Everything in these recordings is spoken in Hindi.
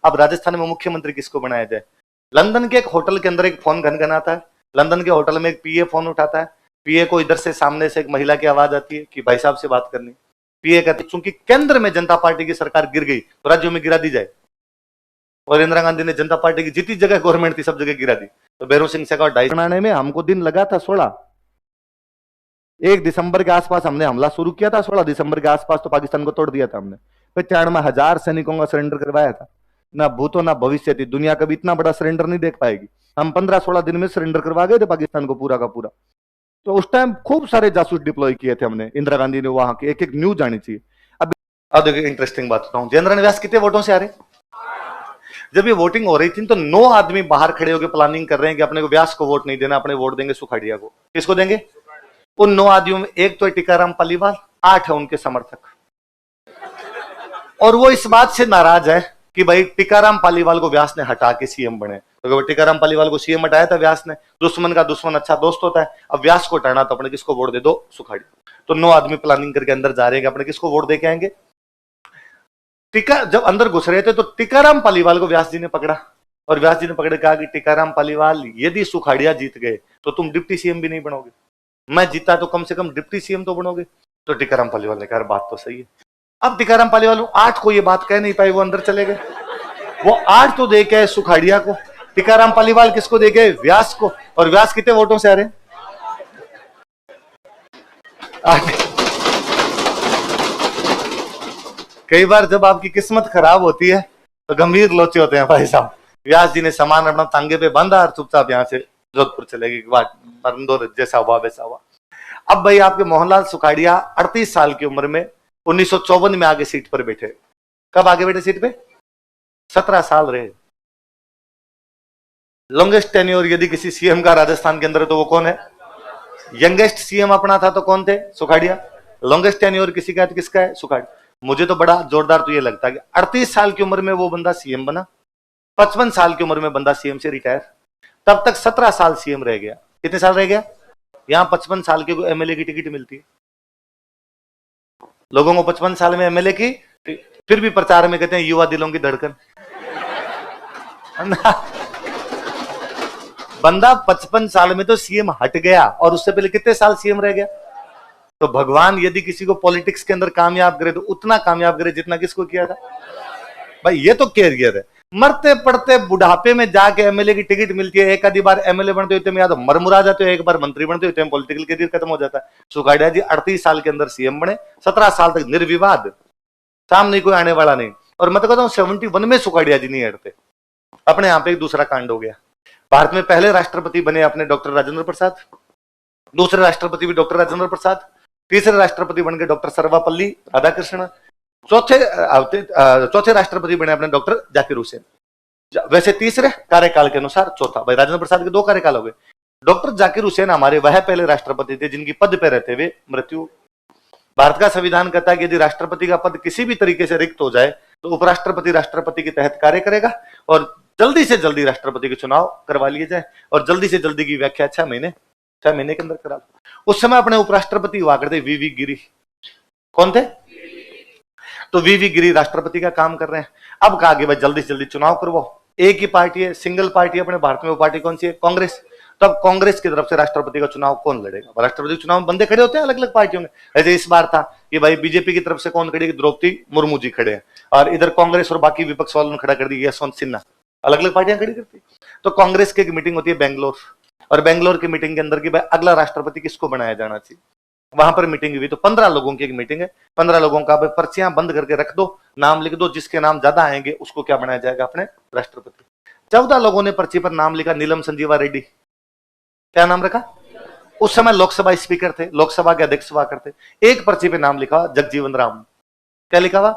अब राजस्थान में मुख्यमंत्री किसको बनाया जाए? लंदन के एक होटल के अंदर एक फोन घनघनाता है, लंदन के होटल में एक पीए फोन उठाता है, पीए को इधर से सामने से एक महिला की आवाज आती है कि भाई साहब से बात करनी। पीए कहते चूंकि केंद्र में जनता पार्टी की सरकार गिर गई तो राज्यों में गिरा दी जाए, और इंदिरा गांधी ने जनता पार्टी की जितनी जगह गवर्नमेंट थी सब जगह गिरा दी। तो भैरव सिंह से बनाने में हमको दिन लगा था 16, 1 दिसंबर के आसपास हमने हमला शुरू किया था, 16 दिसंबर के आसपास तो पाकिस्तान को तोड़ दिया था हमने। फिर 93,000 सैनिकों का सरेंडर करवाया था। ना भूतो ना भविष्य थी, दुनिया कभी इतना बड़ा सरेंडर नहीं देख पाएगी। हम 15-16 दिन में सरेंडर करवा गए थे पाकिस्तान को पूरा का पूरा। तो उस टाइम खूब सारे जासूस डिप्लॉय किए थे हमने, इंदिरा गांधी ने वहां की एक एक न्यूज आनी चाहिए। अब देखिए इंटरेस्टिंग बात बताऊं, जयेंद्र व्यास कितने वोटों से आ रहे? जब ये वोटिंग हो रही थी तो 9 आदमी बाहर खड़े होकर प्लानिंग कर रहे हैं कि अपने को व्यास को वोट नहीं देना, अपने वोट देंगे सुखाड़िया को। किसको देंगे? उन 9 आदमियों में एक तो टीकाराम पालीवाल, 8 है उनके समर्थक, और वो इस बात से नाराज है कि भाई टीकाराम पालीवाल को व्यास ने हटा के सीएम बने। तो टीकाराम पालीवाल को सीएम हटाया था व्यास ने, दुश्मन का दुश्मन अच्छा दोस्त होता है। अब व्यास को हटाना तो अपने किसको वोट दे दो? सुखाड़िया। तो 9 आदमी प्लानिंग करके अंदर जा रहे हैं कि अपने किसको वोट दे के आएंगे। जब अंदर घुस रहे थे तो टीकाराम पालीवाल को व्यास जी ने पकड़ा, और व्यास जी ने पकड़ कहा कि टीकाराम पालीवाल यदि सुखाड़िया जीत गए तो तुम डिप्टी सीएम भी नहीं बनोगे, मैं जीता तो कम से कम डिप्टी सीएम तो बनोगे। तो टीकाराम पालीवाल ने कहा बात तो सही है। अब टीकाराम पालीवाल 8 को ये बात कह नहीं पाए, वो अंदर चले गए। वो 8 तो दे के सुखाड़िया को, टीकाराम पालीवाल किसको दे गए? व्यास को। और व्यास कितने वोटों से आ रहे? 8। कई बार जब आपकी किस्मत खराब होती है तो गंभीर लोचे होते हैं भाई साहब। व्यास जी ने सामान अपना तांगे पे बांधा और चुपचाप यहां से जोधपुर चले गए, जैसा हुआ वैसा हुआ। अब भाई आपके मोहनलाल सुखाड़िया 38 साल की उम्र में 1954 में आगे सीट पर बैठे। कब आगे बैठे सीट पे? 17 साल रहे। लॉन्गेस्ट टेन्योर यदि किसी सीएम का राजस्थान के अंदर तो वो कौन है? यंगेस्ट सीएम अपना था तो कौन थे? सुखाड़िया। लॉन्गेस्ट टेन्योर किसी का है तो किसका है? सुखाड़िया। मुझे तो बड़ा जोरदार तो ये लगता है कि 38 साल की उम्र में वो बंदा सीएम बना, 55 साल की उम्र में बंदा सीएम से रिटायर, तब तक 17 साल सीएम रह गया। कितने साल रह गया? यहां 55 साल के को एमएलए की टिकट मिलती है लोगों को, 55 साल में एमएलए की, फिर भी प्रचार में कहते हैं युवा दिलों की धड़कन। बंदा 55 साल में तो सीएम हट गया, और उससे पहले कितने साल सीएम रह गया। तो भगवान यदि किसी को पॉलिटिक्स के अंदर कामयाब करे तो उतना कामयाब करे जितना किसको किया था। भाई ये तो कैरियर है। मरते पड़ते बुढ़ापे में जाके एमएलए की टिकट मिलती है। एक आधी बार एमएलए बनते हुए या तो मरमुरा जाते हो, एक बार मंत्री बनते हुए पॉलिटिकल कैरियर खत्म हो जाता है। सुखाड़िया जी 38 साल के अंदर सीएम बने, 17 साल तक निर्विवाद, सामने कोई आने वाला नहीं। और मैं तो कहता हूं 71 में सुखाड़िया जी नहीं हटते। अपने यहां पे एक दूसरा कांड हो गया। भारत में पहले राष्ट्रपति बने अपने डॉक्टर राजेंद्र प्रसाद, दूसरे राष्ट्रपति भी डॉक्टर राजेंद्र प्रसाद, तीसरे राष्ट्रपति बन गए डॉक्टर सर्वपल्ली राधाकृष्णन, चौथे राष्ट्रपति बने अपने डॉक्टर जाकिर हुसैन। वैसे तीसरे कार्यकाल के अनुसार चौथा। भाई राजेंद्र प्रसाद के 2 कार्यकाल हो गए। डॉक्टर जाकिर हुसैन हमारे वह पहले राष्ट्रपति थे जिनकी पद पे रहते हुए मृत्यु। भारत का संविधान कहता है कि यदि राष्ट्रपति का पद किसी भी तरीके से रिक्त हो जाए तो उपराष्ट्रपति राष्ट्रपति के तहत कार्य करेगा, और जल्दी से जल्दी राष्ट्रपति के चुनाव करवा लिए जाए, और जल्दी से जल्दी की व्याख्या 6 महीने के अंदर करा। उस समय अपने उपराष्ट्रपति हुआ करते वीवी गिरी। कौन थे? तो वीवी गिरी राष्ट्रपति का काम कर रहे हैं। अब कहा कि भाई जल्दी से जल्दी चुनाव करवाओ। एक ही पार्टी है, सिंगल पार्टी अपने भारत में, वो पार्टी कौन सी है? कांग्रेस। तो अब कांग्रेस की तरफ से राष्ट्रपति का चुनाव कौन लड़ेगा? राष्ट्रपति चुनाव में बंदे खड़े होते हैं अलग अलग पार्टियों में। ऐसे इस बार था कि भाई बीजेपी की तरफ से कौन खड़े? द्रौपदी मुर्मू जी खड़े हैं, और इधर कांग्रेस और बाकी विपक्ष वालों ने खड़ा कर दी यशवंत सिन्हा। अलग अलग पार्टियां खड़ी करती। तो कांग्रेस की एक मीटिंग होती है बेंगलोर, और बेंगलोर की मीटिंग के अंदर की भाई अगला राष्ट्रपति किसको बनाया जाना चाहिए, वहां पर मीटिंग हुई। तो 15 लोगों की एक मीटिंग है। 15 लोगों का पर्चियां बंद करके रख दो, नाम लिख दो, जिसके नाम ज्यादा आएंगे उसको क्या बनाया जाएगा? अपने राष्ट्रपति। 14 लोगों ने पर्ची पर नाम लिखा नीलम संजीवा रेड्डी। क्या नाम रखा? उस समय लोकसभा स्पीकर थे, लोकसभा के अध्यक्ष हुआ करते। एक पर्ची पे नाम लिखा जगजीवन राम। क्या लिखा हुआ?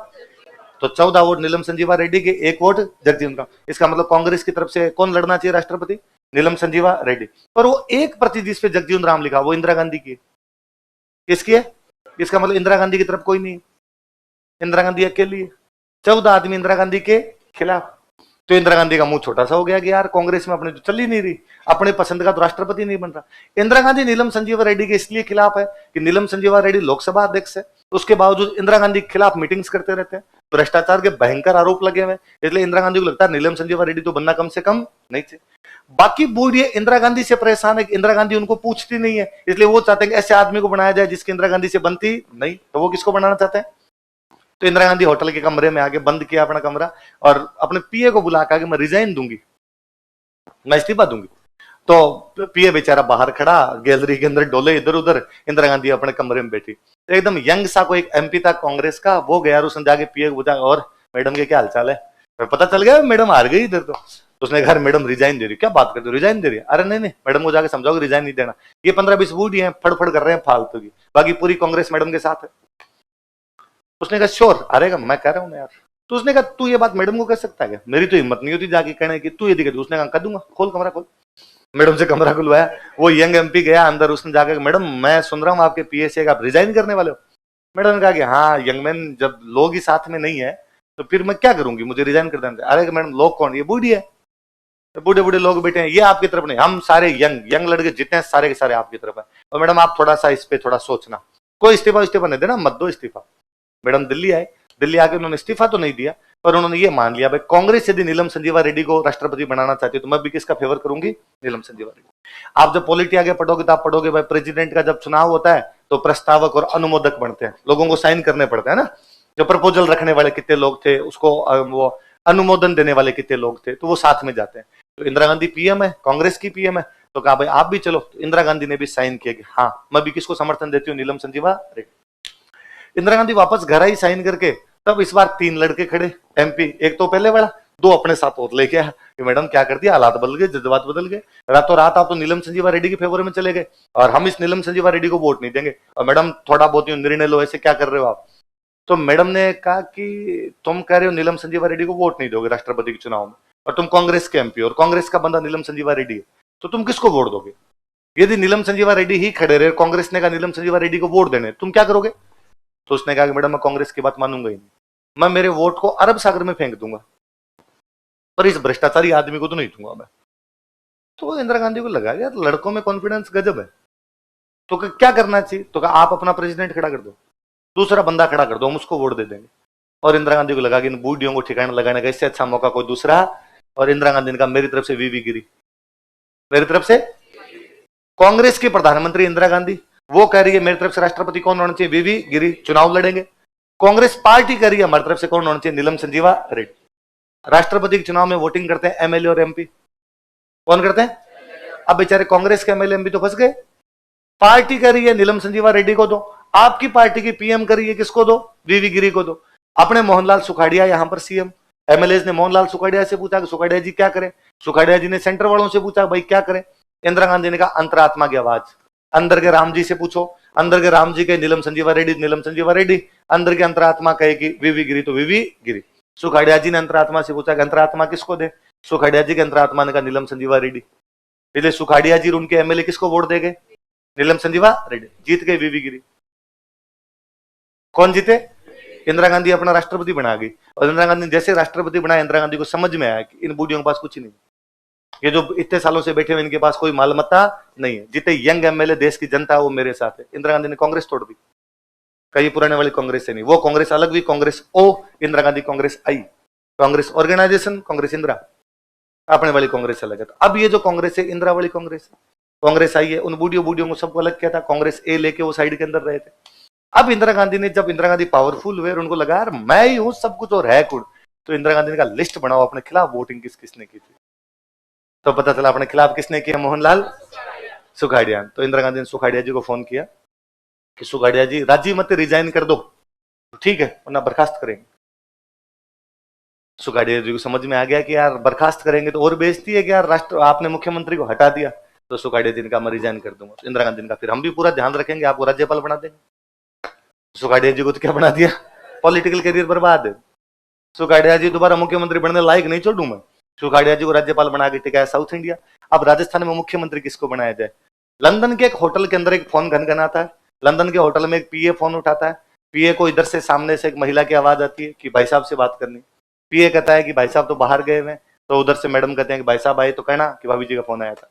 तो 14 वोट नीलम संजीवा रेड्डी के, 1 वोट जगजीवन राम। इसका मतलब कांग्रेस की तरफ से कौन लड़ना चाहिए राष्ट्रपति? नीलम संजीवा रेड्डी। पर वो एक पर्ची जिसपे जगजीवन राम लिखा वो इंदिरा गांधी की है। किसकी है? इसका मतलब इंदिरा गांधी की तरफ कोई नहीं, इंदिरा गांधी अकेली है। 14 आदमी इंदिरा गांधी के खिलाफ। तो इंदिरा गांधी का मुंह छोटा सा हो गया कि यार कांग्रेस में अपने तो चल ही नहीं रही, अपने पसंद का तो राष्ट्रपति नहीं बन रहा। इंदिरा गांधी नीलम संजीवा रेड्डी के इसलिए खिलाफ है कि नीलम संजीवा रेड्डी लोकसभा अध्यक्ष है, उसके बावजूद इंदिरा गांधी के खिलाफ मीटिंग्स करते रहते हैं, भ्रष्टाचार के भयंकर आरोप लगे हुए, इसलिए इंदिरा गांधी को लगता है नीलम संजीवा रेड्डी तो बनना कम से कम नहीं थे। बाकी बूढ़ी इंदिरा गांधी से परेशान है कि इंदिरा गांधी उनको पूछती नहीं है, इसलिए वो चाहते हैं कि ऐसे आदमी को बनाया जाए जिसकी इंदिरा गांधी से बनती नहीं। तो वो किसको बनाना चाहते हैं? तो इंदिरा गांधी होटल के कमरे में आके बंद किया अपना कमरा और अपने पीए को बुला के मैं रिजाइन दूंगी, मैं इस्तीफा दूंगी। तो पीए बेचारा बाहर खड़ा, गैलरी के अंदर डोले इधर उधर, इंदिरा गांधी अपने कमरे में बैठी। तो एकदम यंग सा कोई एमपी था कांग्रेस का, वो गया और उसने जाके पीए को पूछा, और मैडम के क्या हालचाल है? पता चल गया मैडम हार गई इधर। तो उसने कहा मैडम रिजाइन दे रही, क्या बात करते हो रिजाइन दे रही है? अरे नहीं नहीं, मैडम को जाके समझाओ रिजाइन नहीं देना, ये 15-20 बूढ़ी हैं फड़फड़ कर रहे हैं फालतू की, बाकी पूरी कांग्रेस मैडम के साथ है। उसने कहा श्योर हारेगा, मैं कह रहा हूं ना यार। तो उसने कहा तू ये बात मैडम को कह सकता है? मेरी तो हिम्मत नहीं होती जाके कहने की तू ये दिखा। उसने कहा कर दूंगा, खोल कमरा खोल। मैडम से कमरा खुलवाया, वो यंग एमपी गया अंदर, उसने जाकर मैडम मैं सुन रहा हूँ आपके पीए से आप रिजाइन करने वाले हो। मैडम ने कहा कि हाँ यंग मैन, जब लोग ही साथ में नहीं है तो फिर मैं क्या करूंगी, मुझे रिजाइन कर देना। अरे मैडम लोग कौन? ये बूढ़ी है, बूढ़े बूढ़े लोग बैठे हैं, ये आपकी तरफ नहीं, हम सारे यंग यंग लड़के जितने सारे के सारे आपकी तरफ है। और मैडम आप थोड़ा सा इस पे थोड़ा सोचना, कोई इस्तीफा नहीं देना, मत दो इस्तीफा। मैडम दिल्ली आए, दिल्ली आके उन्होंने इस्तीफा तो नहीं दिया, पर उन्होंने ये मान लिया भाई कांग्रेस यदि नीलम संजीवा रेड्डी को राष्ट्रपति बनाना चाहती है तो मैं भी किसका फेवर करूंगी? नीलम संजीवा रेड्डी। आप जब पॉलिटी आगे पढ़ोगे तो आप पढ़ोगे भाई प्रेसिडेंट का जब चुनाव होता है तो प्रस्तावक और अनुमोदक बनते हैं, लोगों को साइन करने पड़ते हैं ना। जो प्रपोजल रखने वाले कितने लोग थे, उसको वो अनुमोदन देने वाले कितने लोग थे, तो वो साथ में जाते हैं। तो इंदिरा गांधी पीएम है, कांग्रेस की पीएम है, तो कहा भाई आप भी चलो। तो इंदिरा गांधी ने भी साइन किया कि हाँ मैं भी किसको समर्थन देती हूँ? नीलम संजीवा रेड्डी। इंदिरा गांधी वापस घर आई साइन करके, तब इस बार 3 लड़के खड़े एमपी, एक तो पहले वाला, 2 अपने साथ और लेके आया कि मैडम क्या कर दिया, हालात बदल गए, जज्बात बदल गए, रातों रात आप तो नीलम संजीवा रेड्डी के फेवर में चले गए और हम इस नीलम संजीवा रेड्डी को वोट नहीं देंगे, और मैडम थोड़ा बहुत निर्णय लो, ऐसे क्या कर रहे हो आप? तो मैडम ने कहा कि तुम कह रहे हो नीलम संजीवा रेड्डी को वोट नहीं दोगे राष्ट्रपति के चुनाव में, और तुम कांग्रेस के एमपी और कांग्रेस का बंदा नीलम संजीवा रेड्डी है, तो तुम किसको वोट दोगे? यदि नीलम संजीवा रेड्डी ही खड़े रहे, कांग्रेस ने कहा नीलम संजीवा रेड्डी को वोट देने, तुम क्या करोगे? तो उसने कहा कि मैडम मैं कांग्रेस की बात मानूंगा ही नहीं, मैं मेरे वोट को अरब सागर में फेंक दूंगा, पर इस भ्रष्टाचारी आदमी को तो नहीं दूंगा मैं। तो इंदिरा गांधी को लगा यार लड़कों में कॉन्फिडेंस गजब है, तो क्या करना चाहिए? तो कहा आप अपना प्रेसिडेंट खड़ा कर दो, दूसरा बंदा खड़ा कर दो, हम उसको वोट दे देंगे। और इंदिरा गांधी को लगा कि इन बूढ़ियों को ठिकाना लगाने का इससे अच्छा मौका कोई दूसरा। और इंदिरा गांधी ने कहा मेरी तरफ से वीवी गिरी, मेरी तरफ से। कांग्रेस की प्रधानमंत्री इंदिरा गांधी वो कह रही है मेरी तरफ से राष्ट्रपति कौन होना चाहिए? वीवी गिरी, चुनाव लड़ेंगे। कांग्रेस पार्टी कह रही है हमारी तरफ से कौन होना चाहिए? नीलम संजीवा रेड्डी। राष्ट्रपति के चुनाव में वोटिंग करते हैं एमएलए और एमपी, कौन करते हैं? अब बेचारे कांग्रेस के एमएलए एमपी तो फंस गए। पार्टी कह रही है नीलम संजीवा रेड्डी को दो, आपकी पार्टी की पीएम कर रही है किसको दो? वीवी गिरी को दो। अपने मोहनलाल सुखाड़िया यहां पर सीएम, एमएलए ने मोहनलाल सुखाड़िया से पूछा कि सुखाड़िया जी क्या करें? सुखाड़िया जी ने सेंटर वालों से पूछा भाई क्या करें? इंदिरा गांधी ने कहा अंतरात्मा की आवाज, अंदर के राम जी से पूछो। अंदर के राम जी के नीलम संजीवा रेड्डी, नीलम संजीवा रेड्डी। अंदर के अंतरात्मा कहे कि वीवी गिरी तो वीवी गिरी। सुखाड़िया जी ने अंतरात्मा से पूछा कि अंतरात्मा किसको दे? सुखाड़िया जी के अंतरात्मा ने कहा नीलम संजीवा रेड्डी। इसलिए सुखाड़िया जी उनके एमएलए किसको वोट देंगे? नीलम संजीवा रेड्डी। जीत गए वीवी गिरी। कौन जीते? इंदिरा गांधी अपना राष्ट्रपति बना गई। और इंदिरा गांधी जैसे राष्ट्रपति बनाया, इंदिरा गांधी को समझ में आया कि इन बूढ़ियों के पास कुछ नहीं, ये जो इतने सालों से बैठे हुए इनके पास कोई मालमत्ता नहीं है, जितने यंग एमएलए देश की जनता वो मेरे साथ है। इंदिरा गांधी ने कांग्रेस तोड़ दी, कई पुराने वाली कांग्रेस से नहीं, वो कांग्रेस अलग हुई, कांग्रेस ओ, इंदिरा गांधी कांग्रेस आई, कांग्रेस ऑर्गेनाइजेशन, कांग्रेस इंदिरा, अपने वाली कांग्रेस अलग है। तो अब ये जो कांग्रेस है इंदिरा वाली कांग्रेस है, कांग्रेस आई है, उन बूढ़ियों को सबको अलग किया था, कांग्रेस ए लेके वो साइड के अंदर रहे थे। अब इंदिरा गांधी ने, जब इंदिरा गांधी पावरफुल हुए, उनको लगा यार मैं ही हूं सब कुछ और है कुछ, तो इंदिरा गांधी ने कहा लिस्ट बनाओ अपने खिलाफ वोटिंग किस किसने की थी। तो पता चला अपने खिलाफ किसने किया? मोहनलाल सुखाड़िया। तो इंदिरा गांधी ने सुखाड़िया जी को फोन किया कि सुखाड़िया जी राजी मत रिजाइन कर दो, ठीक है, वरना बर्खास्त करेंगे। सुखाड़िया जी को समझ में आ गया कि यार बर्खास्त करेंगे तो और बेइज्जती है कि यार राष्ट्र आपने मुख्यमंत्री को हटा दिया। तो सुखाड़िया जी ने कहा मैं रिजाइन कर दूंगा। तो इंदिरा गांधी ने कहा फिर हम भी पूरा ध्यान रखेंगे, आपको राज्यपाल बना देंगे। सुखाड़िया जी को तो क्या बना दिया? पॉलिटिकल करियर बर्बाद है। सुखाड़िया जी दोबारा मुख्यमंत्री बनने लायक नहीं छोड़ू मैं। सुखाड़िया जी को राज्यपाल बना के टिकाया साउथ इंडिया। अब राजस्थान में मुख्यमंत्री किसको बनाया जाए? लंदन के एक होटल के अंदर एक फोन घनघनाता है, लंदन के होटल में एक पीए फोन उठाता है, पीए को इधर से सामने से एक महिला की आवाज आती है कि भाई साहब से बात करनी। पीए कहता है कि भाई साहब तो बाहर गए हुए, तो उधर से मैडम कहते हैं कि भाई साहब आए तो कहना कि भाभी जी का फोन आया था।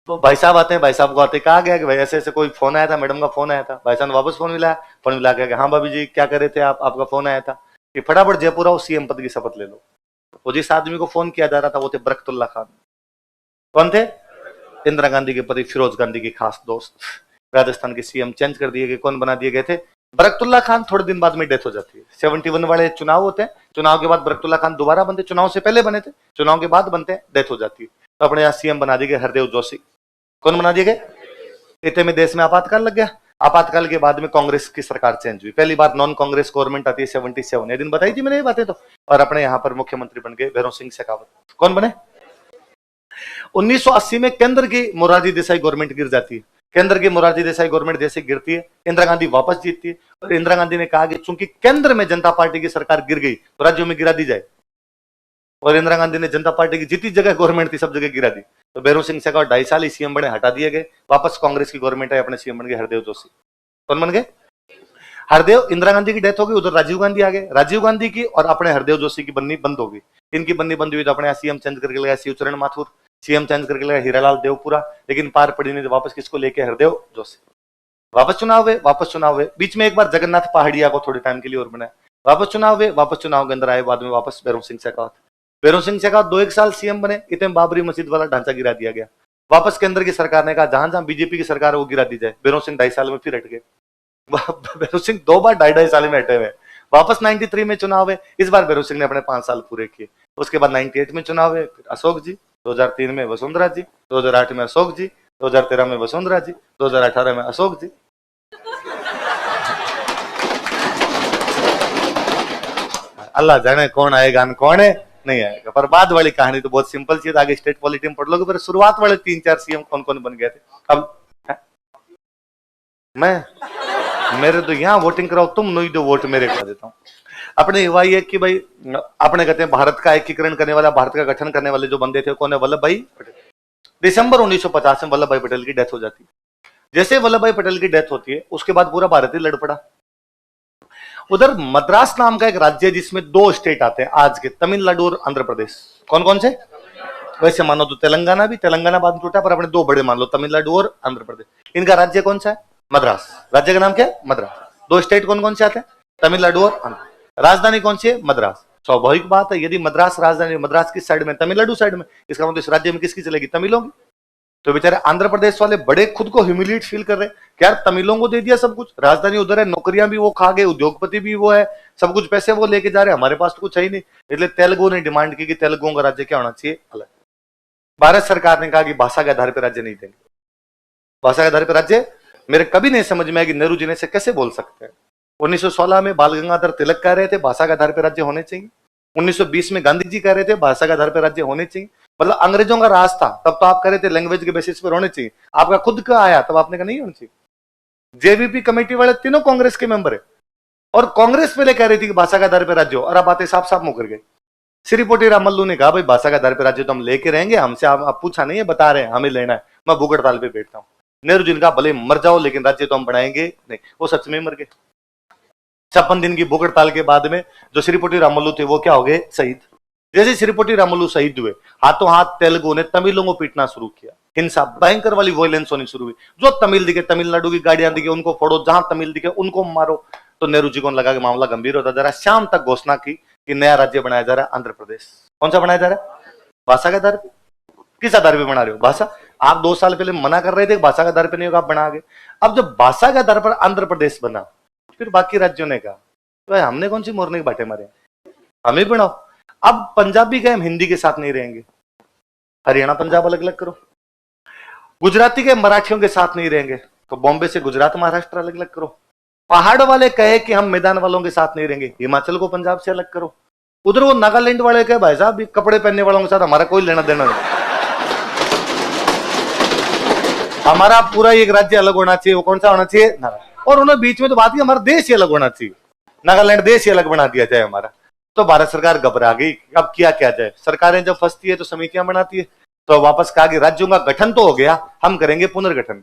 तो भाई साहब आते हैं, भाई साहब को आते कहा गया कि भाई ऐसे ऐसे कोई फोन आया था, मैडम का फोन आया था। भाई साहब ने वापस फोन मिलाया, फोन मिला के हाँ भाभी जी क्या कर रहे थे आप, आपका फोन आया था कि फटाफट जयपुर आओ, सीएम पद की शपथ ले लो। वो जिस आदमी को फोन किया जा रहा था वो थे बरकतुल्ला खान। कौन थे? इंदिरा गांधी के पति फिरोज गांधी के खास दोस्त। राजस्थान के सीएम चेंज कर दिए गए, कौन बना दिए गए थे? बरकतुल्ला खान। थोड़े दिन बाद में डेथ हो जाती है। 71 वाले चुनाव होते हैं, चुनाव के बाद बरकतुल्ला खान दोबारा बनते, चुनाव से पहले बने थे, चुनाव के बाद बनते हैं, डेथ हो जाती है। तो अपने यहाँ सीएम बना दिए गए हरदेव जोशी। कौन बना दिए गए? इतने में देश में आपातकाल लग गया। आपातकाल के बाद में कांग्रेस की सरकार चेंज हुई, पहली बार नॉन कांग्रेस गवर्नमेंट आती है 77। ये दिन बताई थी मैंने ये बातें तो। और अपने यहाँ पर मुख्यमंत्री बन गए भैरों सिंह शेखावत। कौन बने? 1980 में केंद्र की मोरारजी देसाई गवर्नमेंट गिर जाती है। केंद्र की मोरारजी देसाई गवर्नमेंट जैसे गिरती है, इंदिरा गांधी वापस जीतती है। और इंदिरा गांधी ने कहा कि चूंकि केंद्र में जनता पार्टी की सरकार गिर गई तो राज्यों में गिरा दी जाए। और इंदिरा गांधी ने जनता पार्टी की जितनी जगह गवर्नमेंट थी सब जगह गिरा दी। तो भैरों सिंह शेखावत 2.5 साल ही सीएम बने, हटा दिए गए। वापस कांग्रेस की गवर्नमेंट है, अपने सीएम बन गए हरदेव जोशी। कौन बन गए? हरदेव। इंदिरा गांधी की डेथ हो गई, उधर राजीव गांधी आ गए। राजीव गांधी की और अपने हरदेव जोशी की बननी बंद हो गई। इनकी बननी बंद हुई तो अपने सीएम चेंज करके लगा शिवचरण माथुर, सीएम चेंज करके लगा हीरालाल देवपुरा। लेकिन पार पड़ी नहीं तो वापस किसको लेके? हरदेव जोशी। वापस चुनाव हुए, वापस चुनाव हुए। बीच में एक बार जगन्नाथ पहाड़िया को थोड़े टाइम के लिए और बनाया। वापस चुनाव हुए, वापस चुनाव के अंदर आए, बाद में वापस भैरों सिंह शेखावत। भैरों सिंह शेखावत 2-1 साल सीएम बने, इतने बाबरी मस्जिद वाला ढांचा गिरा दिया गया। वापस केंद्र की सरकार ने कहा जहां जहां बीजेपी की सरकार है वो गिरा दी जाए। भैरों सिंह 2.5 साल में फिर हट गए। भैरों सिंह 2 बार 2.5 साल में हटे हुए। वापस 93 में चुनाव है, इस बार भैरों सिंह ने अपने 5 साल पूरे किए। उसके बाद 98 में चुनाव है, अशोक जी, 2003 में वसुंधरा जी, 2008 में अशोक जी, 2013 में वसुंधरा जी, 2018 में अशोक जी। अल्लाह जाने कौन आएगा कौन है नहीं आएगा। पर बाद वाली कहानी तो बहुत सिंपल चीज, आगे स्टेट पॉलिटी में पढ़ लोगे। पर शुरुआत वाले 3-4 सीएम कौन कौन बन गए थे। अब मेरे तो यहाँ वोटिंग कराओ, तुम नहीं दो वोट मेरे करा देता हूँ। अपने युवा ये कि भाई अपने कहते हैं भारत का एकीकरण करने वाला, भारत का गठन करने वाले जो बंदे थे कौन है? वल्लभ भाई पटेल। दिसंबर 1950 में वल्लभ भाई पटेल की डेथ हो जाती है। जैसे वल्लभ भाई पटेल की डेथ होती है उसके बाद पूरा भारत ही लड़ पड़ा। उधर मद्रास नाम का एक राज्य है जिसमें 2 स्टेट आते हैं आज के, तमिलनाडु और आंध्र प्रदेश। कौन कौन से? वैसे मानो तो तेलंगाना भी, तेलंगाना बाद में टूटा, पर अपने 2 बड़े मान लो, तमिलनाडु और आंध्र प्रदेश। इनका राज्य कौन सा है? मद्रास। राज्य का नाम क्या है? मद्रास। 2 स्टेट कौन कौन से आते हैं? तमिलनाडु और आंध्र। राजधानी कौन सी है? मद्रास। स्वाभाविक बात है, यदि मद्रास राजधानी, मद्रास किस साइड में? तमिलनाडु साइड में। इसका मतलब इस राज्य में किसकी चलेगी? तमिलों की। तो बेचारे आंध्र प्रदेश वाले बड़े खुद को ह्यूमिलिएट फील कर रहे हैं, क्या तमिलों को दे दिया सब कुछ, राजधानी उधर है, नौकरियां भी वो खा गए, उद्योगपति भी वो है, सब कुछ पैसे वो लेके जा रहे हैं, हमारे पास तो कुछ है ही नहीं। इसलिए तेलुगु ने डिमांड की कि तेलुगुओं का राज्य क्या होना चाहिए? अलग। भारत सरकार ने कहा कि भाषा के आधार पर राज्य नहीं देंगे। भाषा के आधार पर राज्य मेरे कभी नहीं समझ में आया कि नेहरू जी ने इसे कैसे बोल सकते हैं। 1916 में बाल गंगाधर तिलक कह रहे थे भाषा के आधार पर राज्य होने चाहिए। 1920 में गांधी जी कह रहे थे भाषा के आधार पर राज्य होने चाहिए। मतलब अंग्रेजों का राज था तब तो आप कह रहे थे लैंग्वेज के बेसिस पर होने चाहिए। आपका खुद का आया तब आपने कहा नहीं होनी चाहिए। जेवीपी कमेटी वाले तीनों कांग्रेस के मेंबर है और कांग्रेस पहले कह रही थी कि भाषा के आधार पर राज्य हो, और अब बातें साफ साफ मुकर गए। श्री पोटी रामल्लू ने कहा भाई भाषा के आधार पर राज्य तो हम लेके रहेंगे, हमसे आप पूछा नहीं है, बता रहे हैं हमें लेना है, मैं भूख हड़ताल पे बैठता हूँ। नेहरू जी ने कहा भले मर जाओ लेकिन राज्य तो हम बनाएंगे नहीं। वो सच में मर गए। 56 दिन की भूख हड़ताल के बाद में जो श्री पोटी रामल्लू थे वो क्या हो गए? शहीद। जैसे श्री पोटी रामल्लू शहीद हुए, हाथों हाथ तेलुगु ने तमिलों को पीटना शुरू किया। हिंसा, भयंकर वाली वॉयलेंस होनी शुरू हुई। जो तमिल दिखे, तमिलनाडु की गाड़ियां दिखे उनको फोड़ो, जहां तमिल दिखे उनको मारो। तो नेहरू जी को लगा कि मामला गंभीर होता जा रहा है। शाम तक घोषणा की कि नया राज्य बनाया जा रहा है आंध्र प्रदेश। कौन सा बनाया जा रहा है? भाषा के आधार पर। किस आधार पर बना रहे हो? भाषा। आप 2 साल पहले मना कर रहे थे भाषा के आधार पर नहीं होगा, आप बना गए। अब जब भाषा के आधार पर आंध्र प्रदेश बना, फिर बाकी राज्यों ने कहा तो हमने कौन सी मोरने के बाटे मारे, हमें बनाओ। अब पंजाबी के हम हिंदी के साथ नहीं रहेंगे, हरियाणा पंजाब अलग अलग करो। गुजराती के मराठियों के साथ नहीं रहेंगे तो बॉम्बे से गुजरात महाराष्ट्र अलग अलग करो। पहाड़ वाले कहे कि हम मैदान वालों के साथ नहीं रहेंगे, हिमाचल को पंजाब से अलग करो। उधर वो नागालैंड वाले कहे भाई साहब कपड़े पहनने वालों के साथ हमारा कोई लेना देना नहीं, हमारा पूरा एक राज्य अलग होना चाहिए। वो कौन सा होना चाहिए? और उन्होंने बीच में तो बात की हमारा देश ही अलग होना चाहिए, नागालैंड देश ही अलग बना दिया जाए हमारा। तो भारत सरकार घबरा गई, अब क्या किया जाए। सरकारें जब फंसती है तो समितियां बनाती है। तो वापस कहा कि राज्यों का गठन तो हो गया, हम करेंगे पुनर्गठन।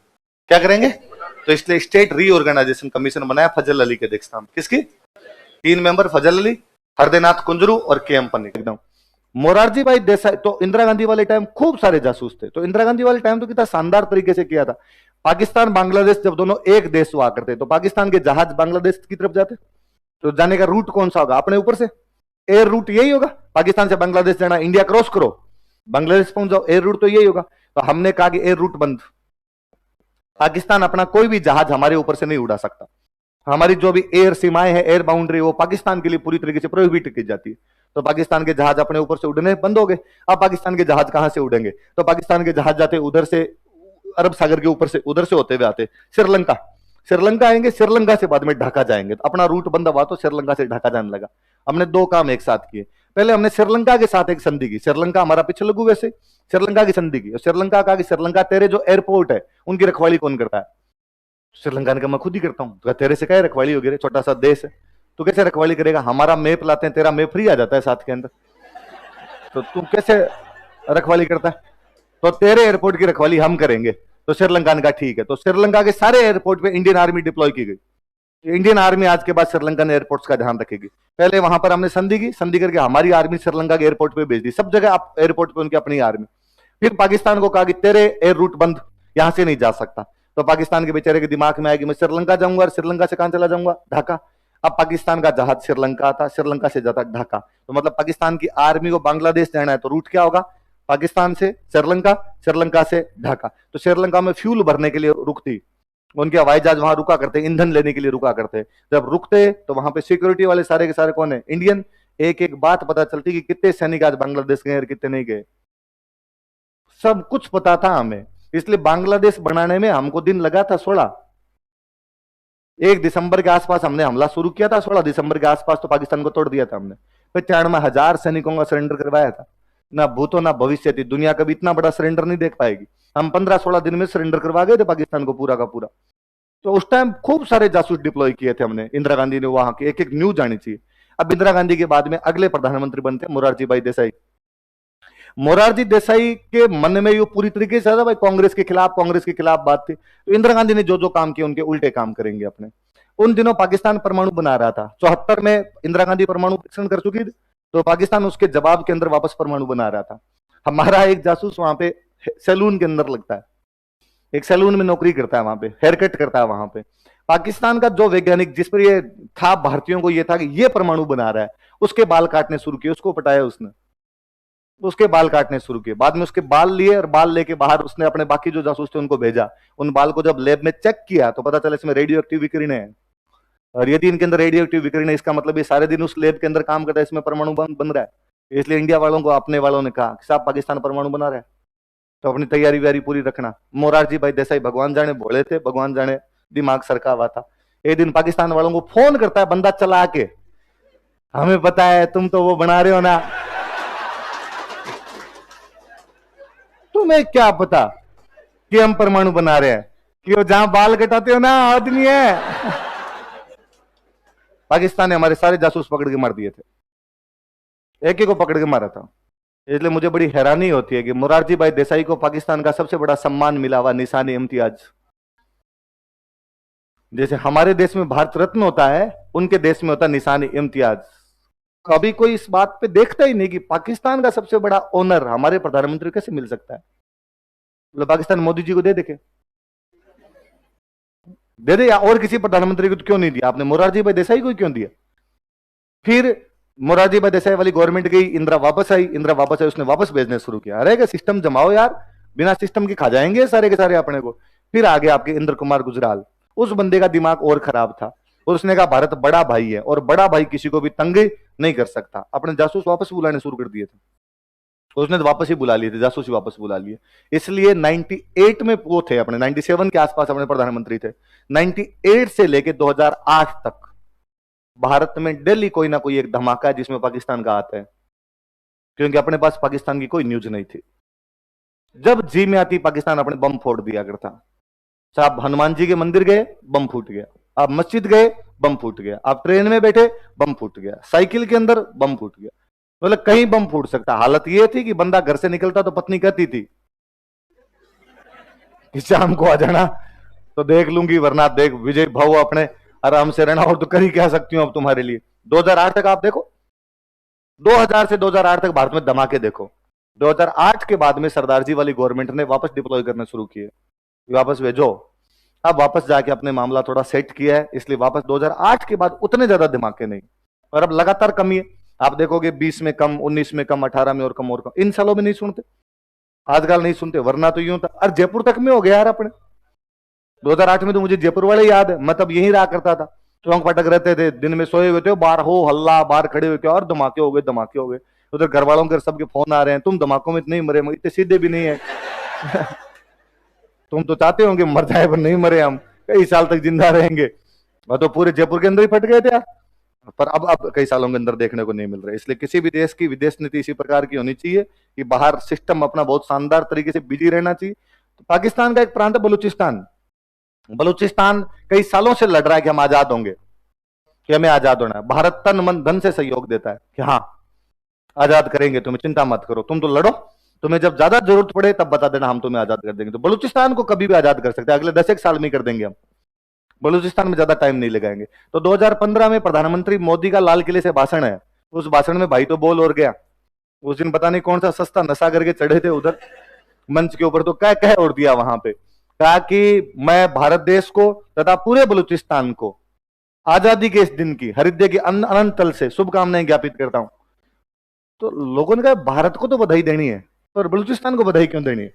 क्या करेंगे? तो इसलिए स्टेट रीऑर्गेनाइजेशन कमीशन बनाया फजल अली के अध्यक्षता में। किसकी? 3 मेंबर, फजल अली, हरदेनाथ कुंजरू और के एम पन्नी। एकदम मोरारजी भाई देसाई तो इंदिरा गांधी वाले टाइम खूब सारे जासूस थे, तो इंदिरा गांधी वाले टाइम तो कितना शानदार तरीके से किया था। पाकिस्तान बांग्लादेश जब दोनों एक देश हुआ करते तो पाकिस्तान के जहाज बांग्लादेश की तरफ जाते, तो जाने का रूट कौन सा होगा? अपने ऊपर से एयर रूट यही होगा। पाकिस्तान से बांग्लादेश जाना, इंडिया क्रॉस करो, बांग्लादेश पहुंच जाओ, एयर रूट तो यही होगा। तो हमने कहा कि एयर रूट बंद, पाकिस्तान अपना कोई भी जहाज हमारे ऊपर से नहीं उड़ा सकता। हमारी जो भी एयर सीमाएं हैं, एयर बाउंड्री, वो पाकिस्तान के लिए पूरी तरीके से प्रोहिबिट की जाती है। तो पाकिस्तान के जहाज अपने ऊपर से उड़ने बंद हो गए। अब पाकिस्तान के जहाज कहां से उड़ेंगे? तो पाकिस्तान के जहाज जाते उधर से, अरब सागर के ऊपर से, उधर से होते हुए आते श्रीलंका, श्रीलंका आएंगे, श्रीलंका से बाद में ढाका जाएंगे। तो अपना रूट बंद हुआ तो श्रीलंका से ढाका जाने लगा। हमने दो काम एक साथ किए। पहले हमने श्रीलंका के साथ एक संधि की, श्रीलंका हमारा पिछले लघु वैसे, श्रीलंका की संधि की, और श्रीलंका कहा कि श्रीलंका तेरे जो एयरपोर्ट है उनकी रखवाली कौन करता है? श्रीलंका ने कहा मैं खुद ही करता हूं। तो तेरे से क्या रखवाली होगी रे, छोटा सा देश है, तू कैसे रखवाली करेगा? हमारा मैप लाते हैं, तेरा मैप फ्री आ जाता है साथ के अंदर, तो तू कैसे रखवाली करता है? तो तेरे एयरपोर्ट की रखवाली हम करेंगे। तो श्रीलंका ने कहा ठीक है। तो श्रीलंका के सारे एयरपोर्ट पे इंडियन आर्मी डिप्लॉय की गई। इंडियन आर्मी आज के बाद श्रीलंकन एयरपोर्ट्स का ध्यान रखेगी। पहले वहां पर हमने संधि की, संधि करके हमारी आर्मी श्रीलंका के एयरपोर्ट पे भेज दी, सब जगह आप एयरपोर्ट पे उनकी अपनी आर्मी। फिर पाकिस्तान को कहा कि तेरे एयर रूट बंद, यहां से नहीं जा सकता। तो पाकिस्तान के बेचारे के दिमाग में आया कि मैं श्रीलंका जाऊंगा, और श्रीलंका से कहां चला जाऊंगा? ढाका। अब पाकिस्तान का जहाज श्रीलंका आता, श्रीलंका से जाता ढाका, तो मतलब पाकिस्तान की आर्मी को बांग्लादेश जाना है तो रूट क्या होगा? पाकिस्तान से श्रीलंका, श्रीलंका से ढाका। तो श्रीलंका में फ्यूल भरने के लिए रुकती, उनके हवाई जहाज वहां रुका करते, ईंधन लेने के लिए रुका करते। जब रुकते तो वहां पे सिक्योरिटी वाले सारे के सारे कौन है? इंडियन। एक एक बात पता चलती कि कितने सैनिक आज बांग्लादेश गए और कितने नहीं गए, सब कुछ पता था हमें। इसलिए बांग्लादेश बनाने में हमको दिन लगा था 16। 1 दिसंबर के आसपास हमने हमला शुरू किया था, 16 दिसंबर के आसपास तो पाकिस्तान को तोड़ दिया था हमने। 95,000 सैनिकों का सरेंडर करवाया था। ना भूतो ना भविष्य थी, दुनिया कभी इतना बड़ा सरेंडर नहीं देख पाएगी। हम 15-16 दिन में सरेंडर करवा गए थे पाकिस्तान को पूरा का पूरा। तो उस टाइम खूब सारे जासूस डिप्लॉय किए थे हमने। इंदिरा गांधी ने वहां की एक एक न्यूज आनी चाहिए। अब इंदिरा गांधी के बाद में अगले प्रधानमंत्री बनते मोरारजी भाई देसाई। मोरारजी देसाई के मन में ये पूरी तरीके से था भाई कांग्रेस के खिलाफ बात थी। तो इंदिरा गांधी ने जो जो काम किए उनके उल्टे काम करेंगे अपने। उन दिनों पाकिस्तान परमाणु बना रहा था, 74 में इंदिरा गांधी परमाणु परीक्षण कर चुकी थी, तो पाकिस्तान उसके जवाब के अंदर वापस परमाणु बना रहा था। हमारा एक जासूस वहां पे सैलून के अंदर लगता है, एक सैलून में नौकरी करता है, वहां पे हेयर कट करता है। वहां पे पाकिस्तान का जो वैज्ञानिक जिस पर ये था, भारतीयों को ये था कि ये परमाणु बना रहा है, उसके बाल काटने शुरू किए, उसको पटाया उसने, उसके बाल काटने शुरू किए। बाद में उसके बाल लिए और बाल लेके बाहर उसने अपने बाकी जो जासूस थे उनको भेजा। उन बाल को जब लैब में चेक किया तो पता चला इसमें रेडियो एक्टिव विकिरण है, और यदि इनके अंदर रेडियो एक्टिव विकिरण है इसका मतलब ये सारे दिन उस लैब के अंदर काम करता है, इसमें परमाणु बन रहा है। इसलिए इंडिया वालों को, अपने वालों ने कहा साहब पाकिस्तान परमाणु बना रहा है, तो अपनी तैयारी व्यारी पूरी रखना। मोरारजी भाई देसाई भगवान जाने भोले थे, भगवान जाने दिमाग सरका हुआ था। एक दिन पाकिस्तान वालों को फोन करता है बंदा चला के, हमें पता है तुम तो वो बना रहे हो ना, तुम्हें क्या पता कि हम परमाणु बना रहे हैं, कि वो जहां बाल कटाते हो ना आदमी है। पाकिस्तान ने हमारे सारे जासूस पकड़ के मार दिए थे, एक एक को पकड़ के मारा था। इसलिए मुझे बड़ी हैरानी होती है कि मोरारजी भाई देसाई को पाकिस्तान का सबसे बड़ा सम्मान मिला हुआ, निशानी इम्तियाज। जैसे हमारे देश में भारत रत्न होता है, उनके देश में होता है निशानी इम्तियाज। कभी कोई इस बात पे देखता ही नहीं कि पाकिस्तान का सबसे बड़ा ऑनर हमारे प्रधानमंत्री कैसे मिल सकता है। मतलब पाकिस्तान मोदी जी को दे देखे, दे दे, या और किसी प्रधानमंत्री को क्यों नहीं दिया? आपने मोरारजी भाई देसाई को क्यों दिया? फिर मोरारजी भाई देसाई वाली गवर्नमेंट गई, इंदिरा वापस आई, उसने वापस भेजने शुरू किया। अरे क्या सिस्टम जमाओ यार, बिना सिस्टम के खा जाएंगे सारे के सारे अपने को। फिर आगे आपके इंद्र कुमार गुजराल, उस बंदे का दिमाग और खराब था, और उसने कहा भारत बड़ा भाई है और बड़ा भाई किसी को भी तंग नहीं कर सकता। अपने जासूस वापस बुलाने शुरू कर दिए थे, उसने तो वापस ही बुला लिए थे, जासूस ही वापस बुला लिए। इसलिए 98 में वो थे अपने, 97 के आसपास अपने प्रधानमंत्री थे। 98 से लेके 2008 तक भारत में डेली कोई ना कोई एक धमाका है जिसमें पाकिस्तान का हाथ है, क्योंकि अपने पास पाकिस्तान की कोई न्यूज नहीं थी। जब जी में आती पाकिस्तान अपने बम फोड़ दिया करता। साहब हनुमान जी के मंदिर गए, बम फूट गया। आप मस्जिद गए, बम फूट गया। आप ट्रेन में बैठे, बम फूट गया। साइकिल के अंदर बम फूट गया, मतलब कहीं बम फूट सकता। हालत यह थी कि बंदा घर से निकलता तो पत्नी कहती थी कि शाम को आ जाना तो देख लूंगी, वरना देख विजय भाव अपने आराम से रहना, और तो कर ही क्या सकती हूं अब तुम्हारे लिए। 2008 तक आप देखो, 2000 से 2008 तक भारत में धमाके देखो। 2008 के बाद में सरदार जी वाली गवर्नमेंट ने वापस डिप्लॉय करना शुरू किए, वापस भेजो। अब वापस जाके अपने मामला थोड़ा सेट किया है, इसलिए वापस 2008 के बाद उतने ज्यादा धमाके नहीं, और अब लगातार कमी है। आप देखोगे 20 में कम, 19 में कम, 18 में और कम और कम। इन सालों में नहीं सुनते, आजकल नहीं सुनते, वरना तो यूं था। और जयपुर तक में हो गया यार अपने। 2008 में तो मुझे जयपुर वाले याद है, मैं तब यहीं रहा करता था, चौंक पटक रहते थे, दिन में सोए हुए थे, बाहर हो हल्ला, बाहर खड़े हुए थे, और धमाके हो गए, धमाके हो गए। उधर घर वालों के सबके फोन आ रहे हैं, तुम धमाकों में इतने ही मरे, इतने सीधे भी नहीं है। तुम तो चाहते होंगे मर जाए, पर नहीं मरे हम, कई साल तक जिंदा रहेंगे। वह तो पूरे जयपुर के अंदर ही फट गए थे यार। पर अब कई सालों के अंदर देखने को नहीं मिल रहा है। इसलिए किसी भी देश की विदेश नीति इसी प्रकार की होनी चाहिए कि बाहर सिस्टम अपना बहुत शानदार तरीके से बिजी रहना चाहिए। तो पाकिस्तान का एक प्रांत है बलूचिस्तान। बलूचिस्तान कई सालों से लड़ रहा है कि हम आजाद होंगे, कि हमें आजाद होना है। भारत तन मन धन से सहयोग देता है कि हाँ आजाद करेंगे, तुम्हें चिंता मत करो, तुम तो लड़ो, तुम्हें जब ज्यादा जरूरत पड़े तब बता देना, हम तुम्हें आजाद कर देंगे। तो बलूचिस्तान को कभी भी आजाद कर सकते हैं, अगले 10 एक साल में कर देंगे हम, बलूचिस्तान में ज्यादा टाइम नहीं लगाएंगे। तो 2015 में प्रधानमंत्री मोदी का लाल किले से भाषण है, उस भाषण में भाई तो बोल और गया। उस दिन पता नहीं कौन सा सस्ता नशा करके चढ़े थे उधर मंच के ऊपर, तो क्या कह और दिया वहां पे, कहा कि मैं भारत देश को तथा पूरे बलूचिस्तान को आजादी के इस दिन की हृदय के अनंत तल से शुभकामनाएं ज्ञापित करता हूं। तो लोगों ने कहा भारत को तो बधाई देनी है, पर बलूचिस्तान को बधाई क्यों देनी है?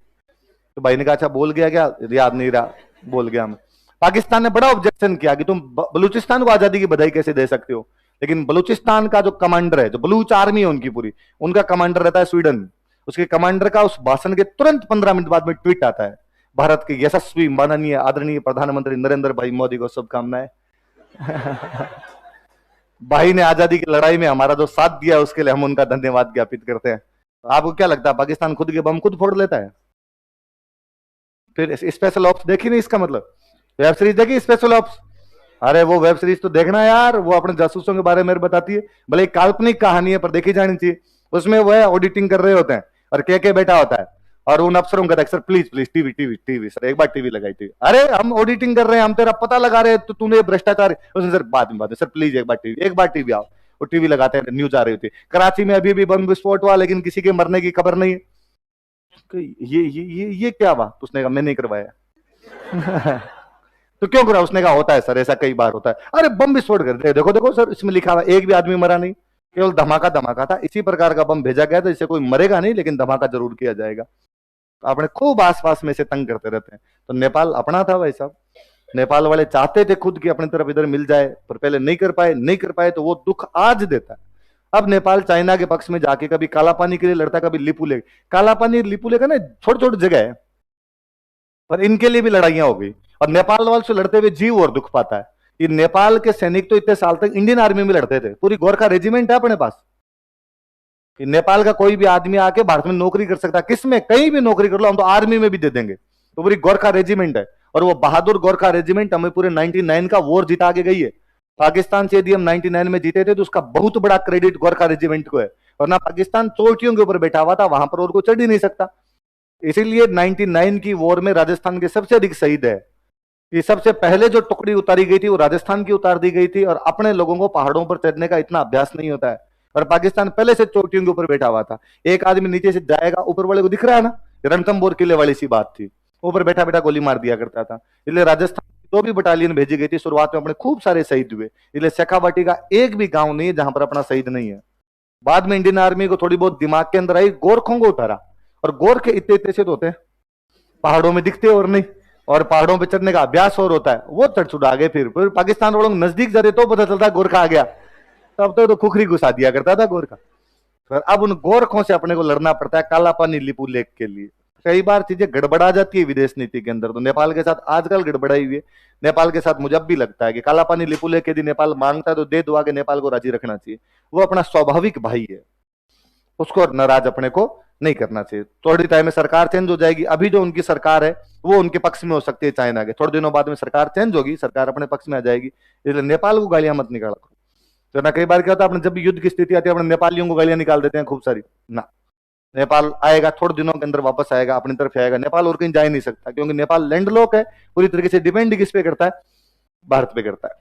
तो भाई ने कहा अच्छा भूल गया क्या, याद नहीं रहा, बोल गया। हम पाकिस्तान ने बड़ा ऑब्जेक्शन किया कि तुम बलूचिस्तान को आजादी की बधाई कैसे दे सकते हो। लेकिन बलूचिस्तान का जो कमांडर है, जो बलूच आर्मी है उनकी पूरी, उनका कमांडर रहता है स्वीडन। उसके कमांडर का उस भाषण के तुरंत 15 मिनट बाद में ट्वीट आता है, भारत के यशस्वी माननीय आदरणीय प्रधानमंत्री नरेंद्र भाई मोदी को शुभकामनाएं। भाई ने आजादी की लड़ाई में हमारा जो साथ दिया उसके लिए हम उनका धन्यवाद ज्ञापित करते हैं। तो आपको क्या लगता है पाकिस्तान खुद के बम खुद फोड़ लेता है? फिर स्पेशल ऑप्स देखी नहीं, इसका मतलब वेब सीरीज देखी स्पेशल ऑप्स? अरे वो वेब सीरीज तो देखना यार, वो अपने जासूसों के बारे में बताती है, भले एक काल्पनिक कहानी है पर देखी जानी चाहिए। उसमें वो है ऑडिटिंग कर रहे होते हैं और के बैठा होता है और उन अफसरों का sir please please TV TV TV, sir एक बार टीवी लगाई टीवी। अरे हम ऑडिटिंग कर रहे हैं, हम तेरा पता लगा रहे हैं, तो तूने भ्रष्टाचार। उसने सर बाद में सर प्लीज एक बार टीवी आओ। वो टीवी लगाते हैं, न्यूज आ रही होती है, कराची में अभी भी बम विस्फोट हुआ लेकिन किसी के मरने की खबर नहीं है। ये क्या हुआ? उसने कहा मैं नहीं करवाया। तो क्यों करा? उसने कहा होता है सर, ऐसा कई बार होता है। अरे बम विस्फोट कर दे, देखो देखो सर इसमें लिखा हुआ एक भी आदमी मरा नहीं, केवल धमाका धमाका था। इसी प्रकार का बम भेजा गया था, इससे कोई मरेगा नहीं लेकिन धमाका जरूर किया जाएगा। तो अपने खूब आसपास में से तंग करते रहते हैं। तो नेपाल अपना था भाई साहब, नेपाल वाले चाहते थे खुद की अपनी तरफ इधर मिल जाए, पर पहले नहीं कर पाए तो वो दुख आज देता है। अब नेपाल चाइना के पक्ष में जाके कभी काला पानी के लिए लड़ता, कभी लिपुलेख। काला पानी लिपुलेख है ना, छोटी छोटी जगह है, पर इनके लिए भी लड़ाइयां हो गई और नेपाल वाले से लड़ते हुए जीव और दुख पाता है। ये नेपाल के सैनिक तो इतने साल तक इंडियन आर्मी में लड़ते थे, पूरी गोरखा रेजिमेंट है अपने पास। नेपाल का कोई भी आदमी आके भारत में नौकरी कर सकता है, किसमें कहीं भी नौकरी कर लो, हम तो आर्मी में भी दे देंगे। तो पूरी गोरखा रेजिमेंट है और वो बहादुर गोरखा रेजिमेंट हमें पूरे 99 का वॉर जिता के गई है। पाकिस्तान से यदि हम 99 में जीते थे तो उसका बहुत बड़ा क्रेडिट गोरखा रेजिमेंट को है, वरना पाकिस्तान चोटियों के ऊपर बैठा हुआ था, वहां पर और को चढ़ ही नहीं सकता। इसीलिए 99 की वॉर में राजस्थान के सबसे अधिक शहीद है। ये सबसे पहले जो टुकड़ी उतारी गई थी वो राजस्थान की उतार दी गई थी, और अपने लोगों को पहाड़ों पर चढ़ने का इतना अभ्यास नहीं होता है, और पाकिस्तान पहले से चोटियों के ऊपर बैठा हुआ था। एक आदमी नीचे से जाएगा, ऊपर वाले को दिख रहा है ना, रणथंभौर किले वाली सी बात थी, ऊपर बैठा बैठा गोली मार दिया करता था। इसलिए राजस्थान की 2 भी बटालियन भेजी गई थी, शुरुआत में अपने खूब सारे शहीद हुए। इसलिए शेखावाटी का एक भी गांव नहीं है जहां पर अपना शहीद नहीं है। बाद में इंडियन आर्मी को थोड़ी बहुत दिमाग के अंदर आई, गोरखों को उतारा, और गोरखे इतने इतने से तो होते हैं, पहाड़ों में दिखते और नहीं, और पहाड़ों पे चढ़ने का अभ्यास और होता है, वो चढ़ चुड़ा गए। फिर पाकिस्तान वालों नजदीक जाते तो पता चलता गोरखा आ गया, तब तो खुखरी घुसा दिया करता था गोरखा। पर अब उन गोरखों से अपने को लड़ना पड़ता है काला पानी लिपुलेख के लिए। कई बार चीजें गड़बड़ा जाती है विदेश नीति के अंदर, तो नेपाल के साथ आजकल गड़बड़ाई हुई है। नेपाल के साथ मुझे अब भी लगता है कि काला पानी लिपुलेख यदि नेपाल मांगता है तो दे दुआ के नेपाल को राजी रखना चाहिए। वो अपना स्वाभाविक भाई है, उसको नाराज अपने को नहीं करना चाहिए। थोड़ी टाइम में सरकार चेंज हो जाएगी, अभी जो उनकी सरकार है वो उनके पक्ष में हो सकती है चाइना के, थोड़े दिनों बाद में सरकार चेंज होगी, सरकार अपने पक्ष में आ जाएगी। इसलिए नेपाल को गालियां मत निकाला करो। तो ना कई बार क्या होता है, अपने जब भी युद्ध की स्थिति आती है अपने नेपालियों को गालियां निकाल देते हैं खूब सारी ना। नेपाल आएगा, थोड़े दिनों के अंदर वापस आएगा, अपनी तरफ आएगा। नेपाल और कहीं जा ही नहीं सकता, क्योंकि नेपाल लैंडलॉक है, पूरी तरीके से डिपेंड किस पे करता है, भारत पे करता है।